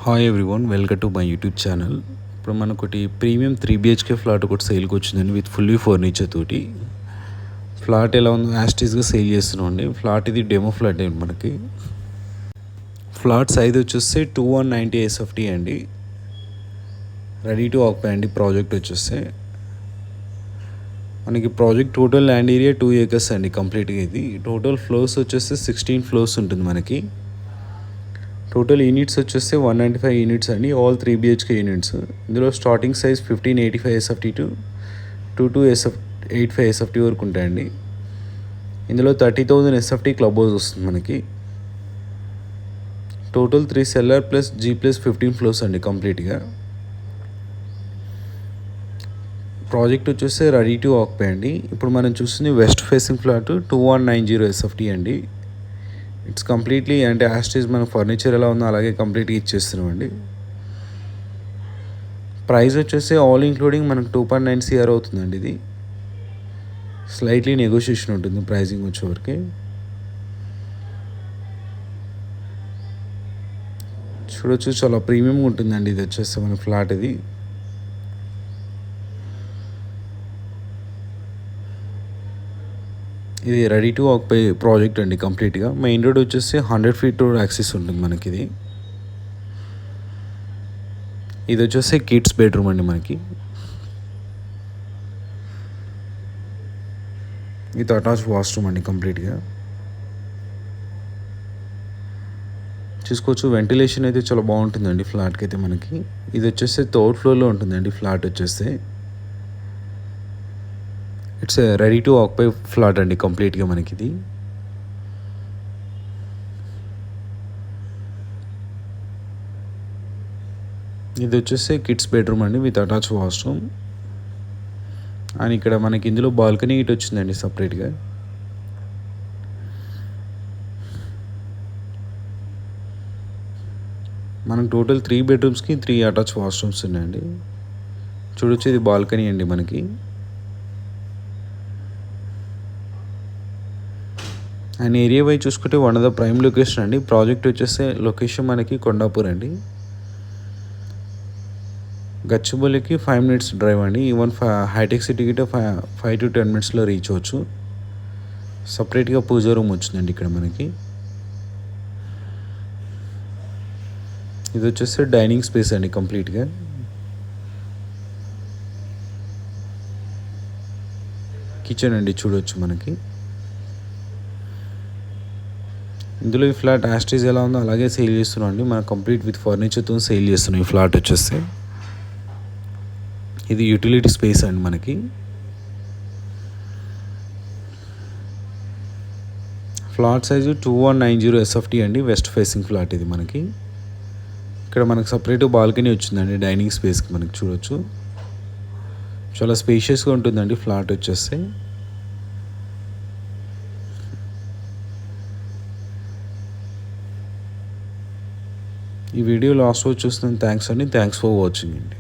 Hi everyone, welcome to my YouTube channel. ఇప్పుడు మనకొకటి premium 3 BHK flat ఒకటి సేల్కి వచ్చిందండి విత్ ఫుల్లీ ఫర్నిచర్ తోటి. ఫ్లాట్ ఎలా ఉందో యాస్టీస్గా సేల్ చేస్తున్నాం అండి. ఫ్లాట్ ఇది డెమో ఫ్లాట్ అండి. మనకి ఫ్లాట్ సైజ్ వచ్చేస్తే 2190 SFT అండి. రెడీ టు ఆక్యుపై అండి. ప్రాజెక్ట్ వచ్చేస్తే మనకి project total land area 2 acres అండి. కంప్లీట్గా ఇది టోటల్ ఫ్లోర్స్ వచ్చేస్తే 16 floors ఉంటుంది మనకి. టోటల్ యూనిట్స్ వచ్చేస్తే 195 యూనిట్స్ అండి. All 3 BHK units. ఇందులో starting size 1585 SFT to 2285 SFT వరకు ఉంటాయండి. ఇందులో 30,000 SFT క్లబ్ హౌస్ వస్తుంది మనకి. Total 3 seller plus G+15 floors అండి కంప్లీట్గా. ప్రాజెక్ట్ వచ్చేస్తే రెడీ టు ఆక్యుపై అండి. ఇప్పుడు మనం చూస్తుంది వెస్ట్ ఫేసింగ్ ఫ్లాట్ 2190 SFT అండి. ఇట్స్ కంప్లీట్లీ అంటే యాస్టీస్ మన ఫర్నిచర్ ఎలా ఉందో అలాగే కంప్లీట్గా ఇచ్చేస్తున్నామండి. ప్రైస్ వచ్చేసి ఆల్ ఇంక్లూడింగ్ మనకు 2.9 CR అవుతుందండి. ఇది స్లైట్లీ నెగోషియేషన్ ఉంటుంది ప్రైజింగ్ వచ్చేవరకు. చూడొచ్చు, చాలా ప్రీమియం ఉంటుందండి ఇది వచ్చేస్తే మన ఫ్లాట్. ఇది రెడీ టు ఆక్యుపై ప్రాజెక్ట్ అండి కంప్లీట్గా. మెయిన్ రోడ్ వచ్చేసి 100 feet రోడ్ యాక్సెస్ ఉంటుంది మనకి. ఇది వచ్చేసి కిడ్స్ బెడ్రూమ్ అండి మనకి. ఇది అటాచ్ వాష్రూమ్ అండి కంప్లీట్గా. చూసుకోవచ్చు, వెంటిలేషన్ అయితే చాలా బాగుంటుందండి ఫ్లాట్కి అయితే మనకి. ఇది వచ్చేసి 3rd floorలో ఉంటుందండి ఫ్లాట్ వచ్చేస్తే. It's ready to occupy flat అండి కంప్లీట్గా మనకి. ఇది వచ్చేసి కిడ్స్ బెడ్రూమ్ అండి విత్ అటాచ్ వాష్రూమ్. అండ్ ఇక్కడ మనకి ఇందులో బాల్కనీ ఇటు వచ్చిందండి సపరేట్గా. మనకు టోటల్ 3 bedrooms-కి 3 అటాచ్ వాష్రూమ్స్ ఉన్నాయండి. చూడొచ్చు, ఇది బాల్కనీ అండి మనకి. అండ్ ఏరియా వైజ్ చూసుకుంటే one of the prime location అండి. ప్రాజెక్ట్ వచ్చేస్తే లొకేషన్ మనకి కొండాపూర్ అండి. గచ్చిబౌలికి 5 minutes డ్రైవ్ అండి. ఈవెన్ హైటెక్ సిటీకి 5 to 10 minutes రీచ్ అవ్వచ్చు. సపరేట్గా పూజా రూమ్ వచ్చిందండి ఇక్కడ మనకి. ఇది వచ్చేసి డైనింగ్ స్పేస్ అండి కంప్లీట్గా. కిచెన్ అండి చూడవచ్చు మనకి. ఇందులో ఈ ఫ్లాట్ యాస్టీస్ ఎలా ఉందో అలాగే సేల్ చేస్తున్నాం అండి. మనం కంప్లీట్ విత్ ఫర్నిచర్తో సేల్ చేస్తున్నాం ఈ ఫ్లాట్ వచ్చేస్తే. ఇది యూటిలిటీ స్పేస్ అండి మనకి. ఫ్లాట్ సైజు 2190 SFT అండి. వెస్ట్ ఫేసింగ్ ఫ్లాట్ ఇది మనకి. ఇక్కడ మనకు సపరేట్ బాల్కనీ వచ్చిందండి డైనింగ్ స్పేస్కి మనకి. చూడొచ్చు, చాలా స్పేషియస్గా ఉంటుందండి ఫ్లాట్ వచ్చేస్తే. ఈ వీడియో లాస్ట్ వరకు చూస్తున్నాను. థ్యాంక్స్ ఫర్ వాచింగ్ అండి.